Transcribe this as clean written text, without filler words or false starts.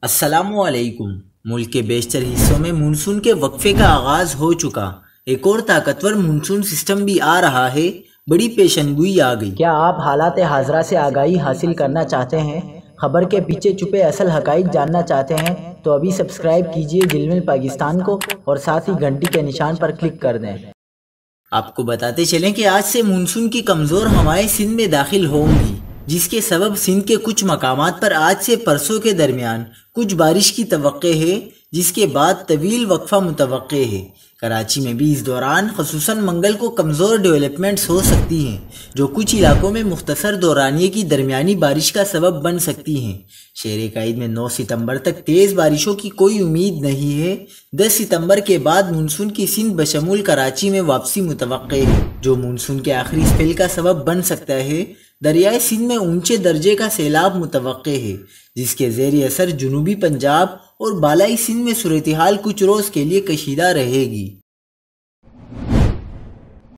السلام علیکم۔ ملک کے بیشتر حصوں میں مونسون کے وقفے کا آغاز ہو چکا۔ ایک اور طاقتور مونسون سسٹم بھی آ رہا ہے۔ بڑی پیشنگوئی آ گئی۔ کیا آپ حالات حاضرہ سے آگاہی حاصل کرنا چاہتے ہیں؟ خبر کے پیچھے چھپے اصل حقائق جاننا چاہتے ہیں تو ابھی سبسکرائب کیجئے جلمل پاکستان کو اور ساتھ ہی گھنٹی کے نشان پر کلک کر دیں۔ آپ کو بتاتے چلیں کہ آج سے مونسون کی کمزور ہوائیں سندھ میں داخل ہوں گی، جس کے سبب سندھ کے کچھ مقامات پر آج سے پرسوں کے درمیان کچھ بارش کی توقع ہے، جس کے بعد طویل وقفہ متوقع ہے۔ کراچی میں بھی اس دوران خصوصاً منگل کو کمزور ڈیولپمنٹس ہو سکتی ہیں، جو کچھ علاقوں میں مختصر دورانیے کی درمیانی بارش کا سبب بن سکتی ہیں۔ شہر قائد میں 9 ستمبر تک تیز بارشوں کی کوئی امید نہیں ہے۔ 10 ستمبر کے بعد مونسون کی سندھ بشمول کراچی میں واپسی متوقع ہے، جو مونسون کے آخری اسپیل کا سبب بن سکتا ہے۔ دریائے سندھ میں اونچے درجے کا سیلاب متوقع ہے، جس کے زیر اثر جنوبی پنجاب اور بالائی سندھ میں صورتحال کچھ روز کے لیے کشیدہ رہے گی۔